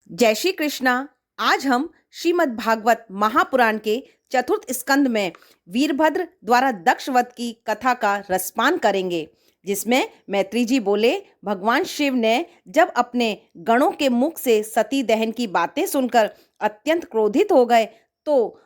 जय श्री कृष्णा। आज हम श्रीमद् भागवत महापुराण के चतुर्थ स्कंद में वीरभद्र द्वारा दक्षवध की कथा का रसपान करेंगे, जिसमें मैत्री जी बोले, भगवान शिव ने जब अपने गणों के मुख से सती दहन की बातें सुनकर अत्यंत क्रोधित हो गए तो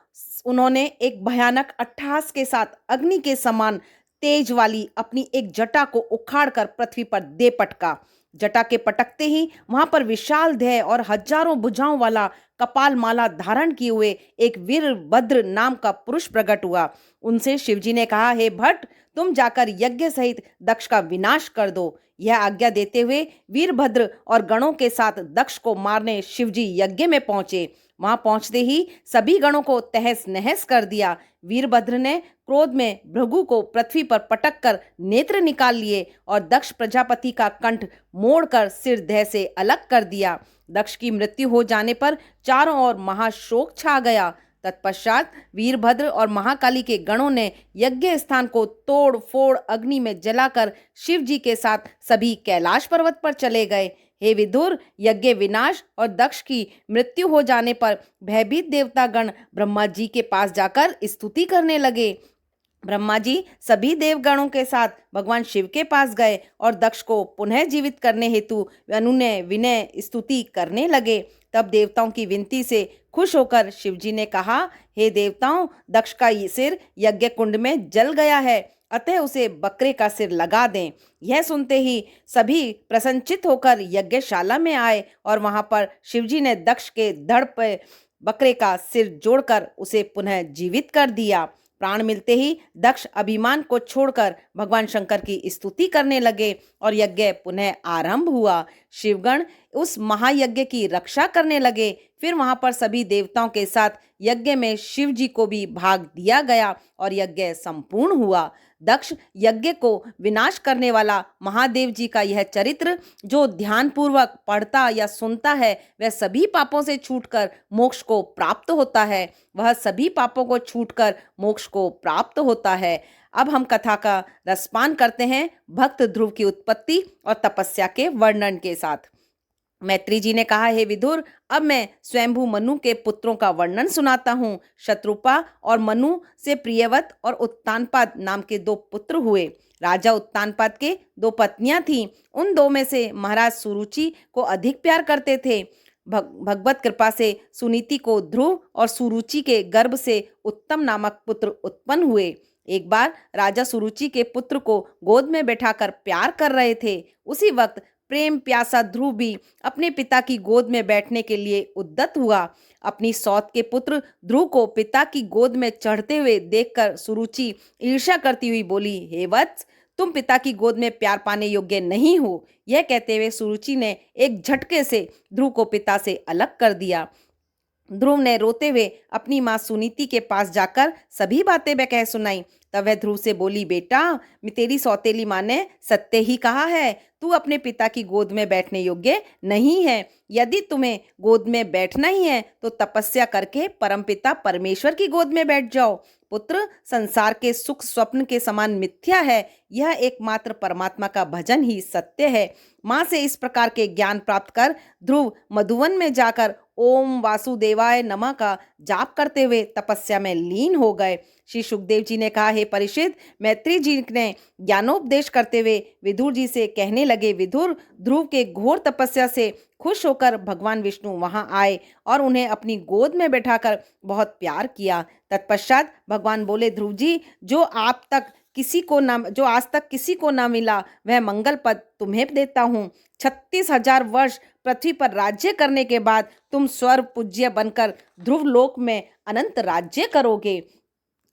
उन्होंने एक भयानक अट्टहास के साथ अग्नि के समान तेज वाली अपनी एक जटा को उखाड़कर पृथ्वी पर दे पटका। जटा के पटकते ही वहां पर विशाल देह और हजारों भुजाओं वाला कपाल माला धारण किए हुए एक वीरभद्र नाम का पुरुष प्रकट हुआ। उनसे शिवजी ने कहा, हे भट्ट, तुम जाकर यज्ञ सहित दक्ष का विनाश कर दो। यह आज्ञा देते हुए वीरभद्र और गणों के साथ दक्ष को मारने शिवजी यज्ञ में पहुंचे। वहां पहुंचते ही सभी गणों को तहस नहस कर दिया। वीरभद्र ने क्रोध में भृगु को पृथ्वी पर पटक कर नेत्र निकाल लिए और दक्ष प्रजापति का कंठ मोड़कर सिर देह से अलग कर दिया। दक्ष की मृत्यु हो जाने पर चारों ओर महाशोक छा गया। तत्पश्चात वीरभद्र और महाकाली के गणों ने यज्ञ स्थान को तोड़ फोड़ अग्नि में जलाकर शिव जी के साथ सभी कैलाश पर्वत पर चले गए। हे विदुर, यज्ञ विनाश और दक्ष की मृत्यु हो जाने पर भयभीत देवतागण ब्रह्मा जी के पास जाकर स्तुति करने लगे। ब्रह्मा जी सभी देवगणों के साथ भगवान शिव के पास गए और दक्ष को पुनः जीवित करने हेतु अनुनय विनय स्तुति करने लगे। तब देवताओं की विनती से खुश होकर शिवजी ने कहा, हे देवताओं, दक्ष का ये सिर यज्ञ कुंड में जल गया है, अतः उसे बकरे का सिर लगा दें। यह सुनते ही सभी प्रसन्नचित होकर यज्ञशाला में आए और वहां पर शिवजी ने दक्ष के धड़ पर बकरे का सिर जोड़कर उसे पुनः जीवित कर दिया। प्राण मिलते ही दक्ष अभिमान को छोड़कर भगवान शंकर की स्तुति करने लगे और यज्ञ पुनः आरंभ हुआ। शिवगण उस महायज्ञ की रक्षा करने लगे। फिर वहां पर सभी देवताओं के साथ यज्ञ में शिव जी को भी भाग दिया गया और यज्ञ संपूर्ण हुआ। दक्ष यज्ञ को विनाश करने वाला महादेव जी का यह चरित्र जो ध्यानपूर्वक पढ़ता या सुनता है, वह सभी पापों से छूटकर मोक्ष को प्राप्त होता है। वह सभी पापों को छूटकर मोक्ष को प्राप्त होता है। अब हम कथा का रसपान करते हैं भक्त ध्रुव की उत्पत्ति और तपस्या के वर्णन के साथ। मैत्री जी ने कहा, हे विदुर, अब मैं स्वयंभू मनु के पुत्रों का वर्णन सुनाता हूँ। शत्रुपा और मनु से प्रियवत और उत्तानपाद नाम के दो पुत्र हुए। राजा उत्तानपाद के दो पत्नियां थीं। उन दो में से महाराज सुरुचि को अधिक प्यार करते थे। भगवत कृपा से सुनीति को ध्रुव और सुरुचि के गर्भ से उत्तम नामक पुत्र उत्पन्न हुए। एक बार राजा सुरुचि के पुत्र को गोद में बैठाकर प्यार कर रहे थे। उसी वक्त प्रेम प्यासा ध्रुव भी अपने पिता की गोद में बैठने के लिए उद्यत हुआ। अपनी सौत के पुत्र ध्रुव को पिता की गोद में चढ़ते हुए देखकर सुरुचि ईर्ष्या करती हुई बोली, हे वत्स, तुम पिता की गोद में प्यार पाने योग्य नहीं हो। यह कहते हुए सुरुचि ने एक झटके से ध्रुव को पिता से अलग कर दिया। ध्रुव ने रोते हुए अपनी माँ सुनीति के पास जाकर सभी बातें वह कह सुनाई। तब वह ध्रुव से बोली, बेटा, तेरी सौतेली माँ ने सत्य ही कहा है, तू अपने पिता की गोद में बैठने योग्य नहीं है। यदि तुम्हें गोद में बैठना ही है तो तपस्या करके परमपिता परमेश्वर की गोद में बैठ जाओ। पुत्र, संसार के सुख स्वप्न के समान मिथ्या है, यह एकमात्र परमात्मा का भजन ही सत्य है। माँ से इस प्रकार के ज्ञान प्राप्त कर ध्रुव मधुवन में जाकर ओम वासुदेवाय नमः का जाप करते हुए तपस्या में लीन हो गए। श्री सुखदेव जी ने कहा, हे परीक्षित, मैत्री जी ने ज्ञानोपदेश करते हुए विदुर जी से कहने लगे, विदुर, ध्रुव के घोर तपस्या से खुश होकर भगवान विष्णु वहां आए और उन्हें अपनी गोद में बैठाकर बहुत प्यार किया। तत्पश्चात भगवान बोले, ध्रुव जी, जो आज तक किसी को न मिला वह मंगल पद तुम्हें देता हूँ। 36,000 वर्ष पृथ्वी पर राज्य करने के बाद तुम स्वर्ग पूज्य बनकर ध्रुव लोक में अनंत राज्य करोगे।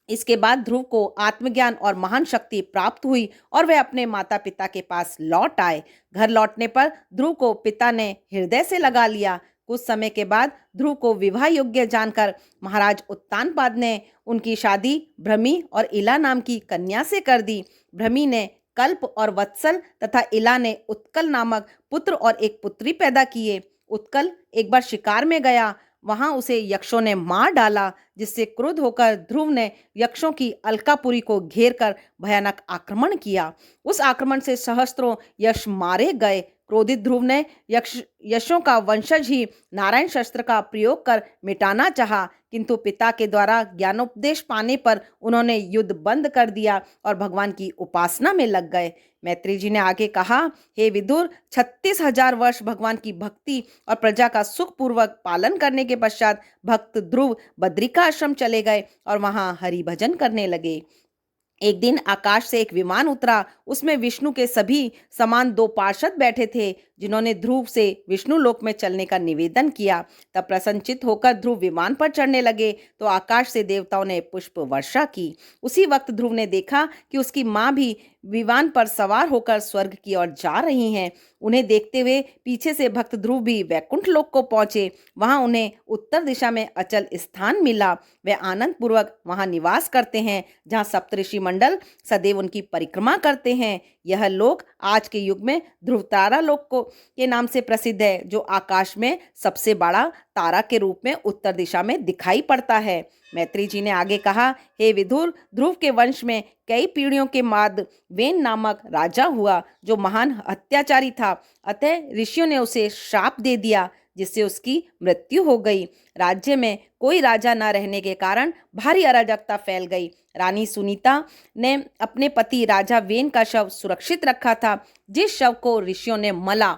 इसके बाद ध्रुव को आत्मज्ञान और महान शक्ति प्राप्त हुई और वह अपने माता पिता के पास लौट आए। घर लौटने पर ध्रुव को पिता ने हृदय से लगा लिया। कुछ समय के बाद ध्रुव को विवाह योग्य जानकर महाराज उत्तानपाद ने उनकी शादी भ्रमी और इला नाम की कन्या से कर दी। भ्रमी ने कल्प और वत्सल तथा इला ने उत्कल नामक पुत्र और एक पुत्री पैदा किए। उत्कल एक बार शिकार में गया, वहां उसे यक्षों ने मार डाला, जिससे क्रुद्ध होकर ध्रुव ने यक्षों की अलकापुरी को घेर कर भयानक आक्रमण किया। उस आक्रमण से सहस्त्रों यक्ष मारे गए। क्रोधित ध्रुव ने यशों का वंशज ही नारायण शस्त्र का प्रयोग कर मिटाना चाहा, किंतु पिता के द्वारा ज्ञानोपदेश पाने पर उन्होंने युद्ध बंद कर दिया और भगवान की उपासना में लग गए। मैत्री जी ने आगे कहा, हे विदुर, 36,000 वर्ष भगवान की भक्ति और प्रजा का सुखपूर्वक पालन करने के पश्चात भक्त ध्रुव बद्रिका आश्रम चले गए और वहां हरि भजन करने लगे। एक दिन आकाश से एक विमान उतरा। उसमें विष्णु के सभी समान 2 पार्षद बैठे थे, जिन्होंने ध्रुव से विष्णु लोक में चलने का निवेदन किया। तब प्रसन्नचित्त होकर ध्रुव विमान पर चढ़ने लगे तो आकाश से देवताओं ने पुष्प वर्षा की। उसी वक्त ध्रुव ने देखा कि उसकी माँ भी विमान पर सवार होकर स्वर्ग की ओर जा रही हैं। उन्हें देखते हुए पीछे से भक्त ध्रुव भी वैकुंठ लोक को पहुंचे। वहां उन्हें उत्तर दिशा में अचल स्थान मिला। वे आनंद पूर्वक वहां निवास करते हैं, जहां सप्तऋषि मंडल सदैव उनकी परिक्रमा करते हैं। यह लोक आज के युग में ध्रुवतारा लोक के नाम से प्रसिद्ध है, जो आकाश में सबसे बड़ा तारा के रूप में उत्तर दिशा में दिखाई पड़ता है। मैत्री जी ने आगे कहा, हे विदुर, ध्रुव के वंश में कई पीढ़ियों के बाद वेन नामक राजा हुआ, जो महान अत्याचारी था। अतः ऋषियों ने उसे श्राप दे दिया, जिससे उसकी मृत्यु हो गई। राज्य में कोई राजा न रहने के कारण भारी अराजकता फैल गई। रानी सुनीता ने अपने पति राजा वेन का शव सुरक्षित रखा था, जिस शव को ऋषियों ने मला,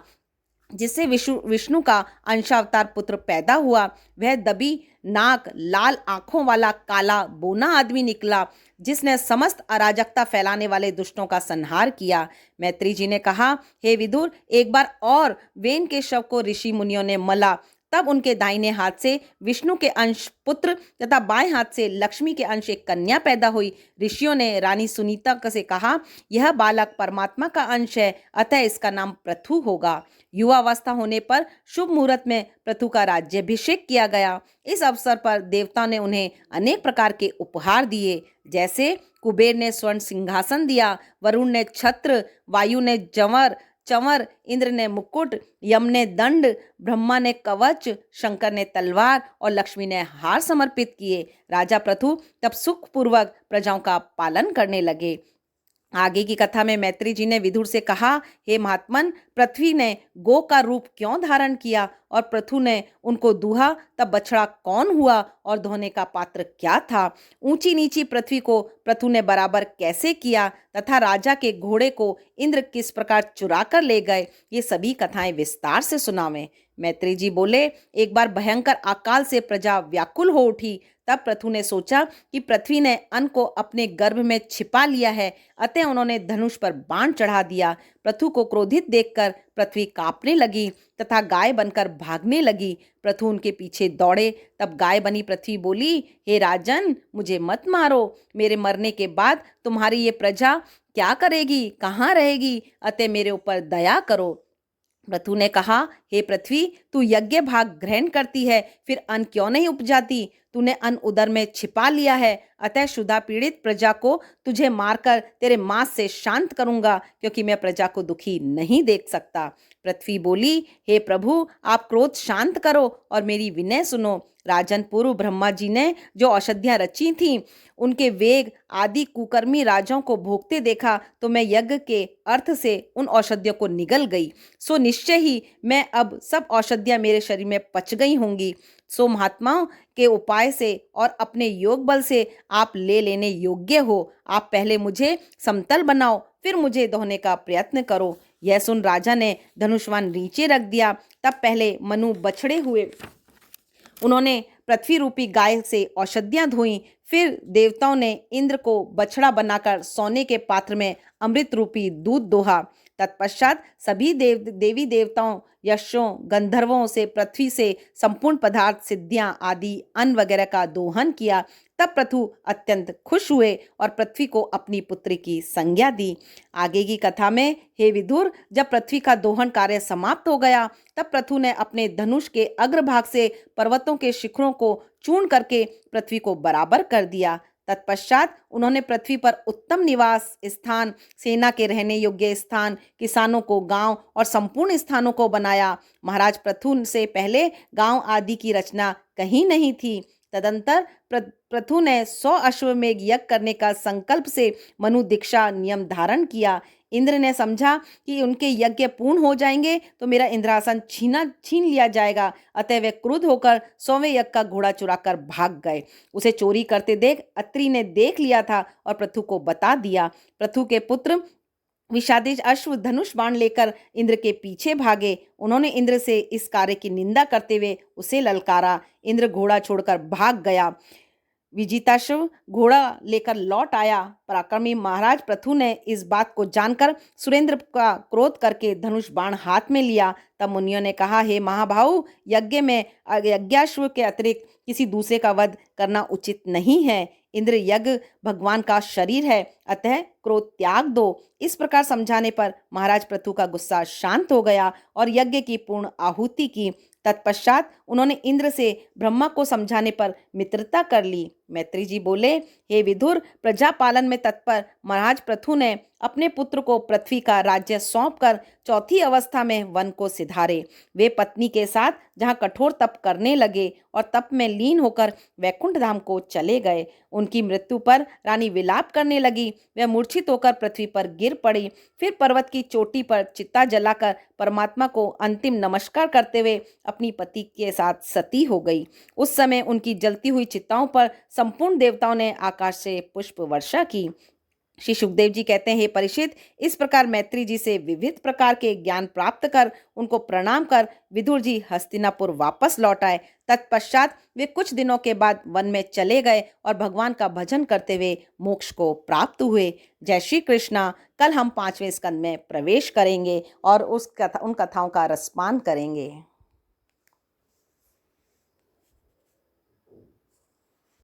जिससे विष्णु का अंशावतार पुत्र पैदा हुआ। वह दबी नाक, लाल आंखों वाला काला बोना आदमी निकला, जिसने समस्त अराजकता फैलाने वाले दुष्टों का संहार किया। मैत्री जी ने कहा, हे विदुर, एक बार और वेन के शव को ऋषि मुनियों ने मला। तब उनके दाहिने हाथ से विष्णु के अंश पुत्र तथा बाएं हाथ से लक्ष्मी के अंश एक कन्या पैदा हुई। ऋषियों ने रानी सुनीता से कहा, यह बालक परमात्मा का अंश है, अतः इसका नाम पृथु होगा। युवावस्था होने पर शुभ मुहूर्त में पृथु का राज्याभिषेक किया गया। इस अवसर पर देवता ने उन्हें अनेक प्रकार के उपहार दिए, जैसे कुबेर ने स्वर्ण सिंहासन दिया, वरुण ने छत्र, वायु ने चंवर, इंद्र ने मुकुट, यम ने दंड, ब्रह्मा ने कवच, शंकर ने तलवार और लक्ष्मी ने हार समर्पित किए। राजा पृथु तब सुखपूर्वक प्रजाओं का पालन करने लगे। आगे की कथा में मैत्री जी ने विदुर से कहा, हे महात्मन, पृथ्वी ने गो का रूप क्यों धारण किया और पृथु ने उनको दूहा, तब बछड़ा कौन हुआ और धोने का पात्र क्या था? ऊंची नीची पृथ्वी को पृथु ने बराबर कैसे किया तथा राजा के घोड़े को इंद्र किस प्रकार चुरा कर ले गए, ये सभी कथाएं विस्तार से सुनावें। मैत्री जी बोले, एक बार भयंकर अकाल से प्रजा व्याकुल हो उठी। तब पृथु ने सोचा कि पृथ्वी ने अन्न को अपने गर्भ में छिपा लिया है, अतः उन्होंने धनुष पर बाण चढ़ा दिया। पृथु को क्रोधित देखकर पृथ्वी कांपने लगी तथा गाय बनकर भागने लगी। पृथु उनके पीछे दौड़े। तब गाय बनी पृथ्वी बोली, हे राजन, मुझे मत मारो। मेरे मरने के बाद तुम्हारी ये प्रजा क्या करेगी, कहाँ रहेगी? अतः मेरे ऊपर दया करो। पृथु ने कहा, हे पृथ्वी, तू यज्ञ भाग ग्रहण करती है, फिर अन्न क्यों नहीं उपजाती? तूने अन्न उदर में छिपा लिया है, अतः क्षुधा पीड़ित प्रजा को तुझे मारकर तेरे मांस से शांत करूंगा, क्योंकि मैं प्रजा को दुखी नहीं देख सकता। पृथ्वी बोली, हे प्रभु, आप क्रोध शांत करो और मेरी विनय सुनो। राजन, पूर्व ब्रह्मा जी ने जो औषधियां रची थीं, उनके वेग आदि कुकर्मी राजाओं को भोगते देखा तो मैं यज्ञ के अर्थ से उन औषधियों को निगल गई। सो निश्चय ही मैं अब सब औषधियां मेरे शरीर में पच गई होंगी। सो महात्माओं के उपाय से और अपने योग बल से आप ले लेने योग्य हो। आप पहले मुझे समतल बनाओ, फिर मुझे दोहने का प्रयत्न करो। यह सुन राजा ने धनुष्वान नीचे रख दिया। तब पहले मनु बछड़े हुए, उन्होंने पृथ्वी रूपी गाय से औषधियां धोई। फिर देवताओं ने इंद्र को बछड़ा बनाकर सोने के पात्र में अमृत रूपी दूध दोहा। तत्पश्चात सभी देवी देवताओं, यक्षों, गंधर्वों से पृथ्वी से संपूर्ण पदार्थ, सिद्धियां आदि अन्न वगैरह का दोहन किया। तब पृथु अत्यंत खुश हुए और पृथ्वी को अपनी पुत्री की संज्ञा दी। आगे की कथा में, हे विदुर, जब पृथ्वी का दोहन कार्य समाप्त हो गया, तब पृथु ने अपने धनुष के अग्रभाग से पर्वतों के शिखरों को चूर्ण करके पृथ्वी को बराबर कर दिया। तत्पश्चात उन्होंने पृथ्वी पर उत्तम निवास स्थान, सेना के रहने योग्य स्थान, किसानों को गांव और संपूर्ण स्थानों को बनाया। महाराज पृथु से पहले गांव आदि की रचना कहीं नहीं थी। तदंतर पृथु ने 100 अश्वमेघ यज्ञ करने का संकल्प से मनु दीक्षा नियम धारण किया। इंद्र ने समझा कि उनके यज्ञ पूर्ण हो जाएंगे तो मेरा इंद्रासन छीन लिया जाएगा, अतः वे क्रुद्ध होकर 100वें यज्ञ का घोड़ा चुराकर भाग गए। उसे चोरी करते देख अत्रि ने देख लिया था और पृथु को बता दिया। पृथु के पुत्र विषादिज अश्व धनुष बाण लेकर इंद्र के पीछे भागे। उन्होंने इंद्र से इस कार्य की निंदा करते हुए उसे ललकारा। इंद्र घोड़ा छोड़कर भाग गया। विजिताश्व घोड़ा लेकर लौट आया। पराक्रमी महाराज पृथु ने इस बात को जानकर सुरेंद्र का क्रोध करके धनुष बाण हाथ में लिया। तब मुनियों ने कहा, हे महाभाऊ, यज्ञ में यज्ञाश्व के अतिरिक्त किसी दूसरे का वध करना उचित नहीं है। इंद्र यज्ञ भगवान का शरीर है, अतः क्रोध त्याग दो। इस प्रकार समझाने पर महाराज पृथु का गुस्सा शांत हो गया और यज्ञ की पूर्ण आहुति की। तत्पश्चात उन्होंने इंद्र से ब्रह्मा को समझाने पर मित्रता कर ली। मैत्री जी बोले, हे विदुर, प्रजा पालन में तत्पर महाराज पृथु ने अपने पुत्र को पृथ्वी का राज्य सौंपकर चौथी अवस्था में वन को सिधारे। वे पत्नी के साथ जहाँ कठोर तप करने लगे और तप में लीन होकर वैकुंठ धाम को चले गए। उनकी मृत्यु पर रानी विलाप करने लगी। वह मूर्छित होकर पृथ्वी पर गिर पड़ी। फिर पर्वत की चोटी पर चिता जलाकर परमात्मा को अंतिम नमस्कार करते हुए अपनी पति के साथ सती हो गई। उस समय उनकी जलती हुई चिताओं पर संपूर्ण देवताओं ने आकाश से पुष्प वर्षा की। श्री सुखदेव जी कहते हैं, हे परीक्षित, इस प्रकार मैत्री जी से विविध प्रकार के ज्ञान प्राप्त कर उनको प्रणाम कर विदुर जी हस्तिनापुर वापस लौट आए। तत्पश्चात वे कुछ दिनों के बाद वन में चले गए और भगवान का भजन करते हुए मोक्ष को प्राप्त हुए। जय श्री कृष्णा। कल हम 5वें स्कंद में प्रवेश करेंगे और उन कथाओं का रसपान करेंगे।